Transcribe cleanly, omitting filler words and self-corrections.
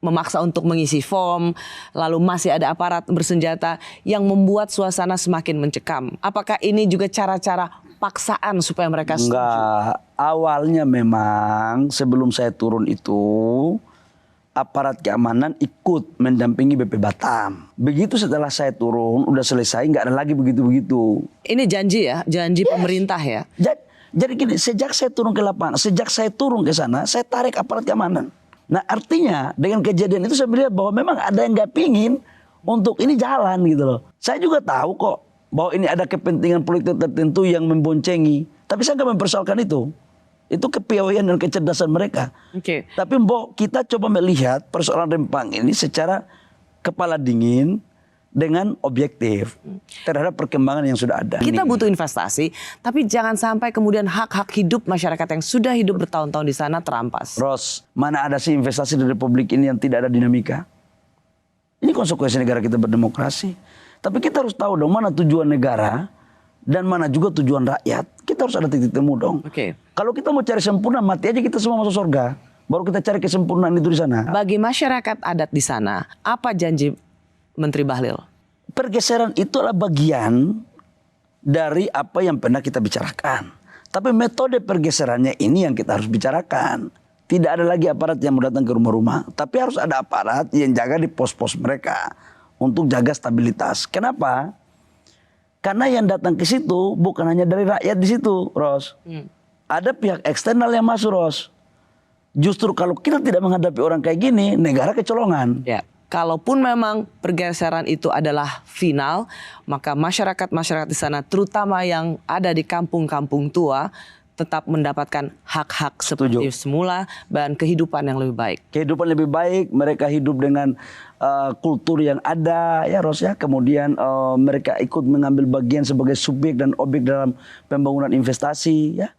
memaksa untuk mengisi form, lalu masih ada aparat bersenjata yang membuat suasana semakin mencekam. Apakah ini juga cara-cara paksaan supaya mereka setuju? Enggak, awalnya memang sebelum saya turun itu aparat keamanan ikut mendampingi BP Batam. Begitu setelah saya turun, udah selesai, nggak ada lagi begitu-begitu. Ini janji ya, janji pemerintah ya? Jadi gini, sejak saya turun ke lapangan, sejak saya turun ke sana, saya tarik aparat keamanan. Nah artinya dengan kejadian itu saya melihat bahwa memang ada yang nggak pingin untuk ini jalan gitu loh. Saya juga tahu kok bahwa ini ada kepentingan politik tertentu yang memboncengi. Tapi saya nggak mempersoalkan itu. Itu kepiawaian dan kecerdasan mereka. Oke. Tapi Mbok, kita coba melihat persoalan Rempang ini secara kepala dingin dengan objektif terhadap perkembangan yang sudah ada. Kita butuh investasi, tapi jangan sampai kemudian hak-hak hidup masyarakat yang sudah hidup bertahun-tahun di sana terampas. Ros, mana ada sih investasi di Republik ini yang tidak ada dinamika? Ini konsekuensi negara kita berdemokrasi. Tapi kita harus tahu dong mana tujuan negara dan mana juga tujuan rakyat. Kita harus ada titik temu dong. Oke. Kalau kita mau cari sempurna, mati aja kita semua masuk surga. Baru kita cari kesempurnaan itu di sana. Bagi masyarakat adat di sana, apa janji Menteri Bahlil? Pergeseran itu adalah bagian dari apa yang pernah kita bicarakan. Tapi metode pergeserannya ini yang kita harus bicarakan. Tidak ada lagi aparat yang mau datang ke rumah-rumah. Tapi harus ada aparat yang jaga di pos-pos mereka. Untuk jaga stabilitas. Kenapa? Karena yang datang ke situ bukan hanya dari rakyat di situ, Ros. Ada pihak eksternal yang masuk, Ros. Justru kalau kita tidak menghadapi orang kayak gini, negara kecolongan. Ya. Kalaupun memang pergeseran itu adalah final, maka masyarakat-masyarakat di sana, terutama yang ada di kampung-kampung tua, tetap mendapatkan hak-hak seperti semula dan kehidupan yang lebih baik. Kehidupan lebih baik, mereka hidup dengan kultur yang ada, ya Ros ya. Kemudian mereka ikut mengambil bagian sebagai subjek dan objek dalam pembangunan investasi, ya.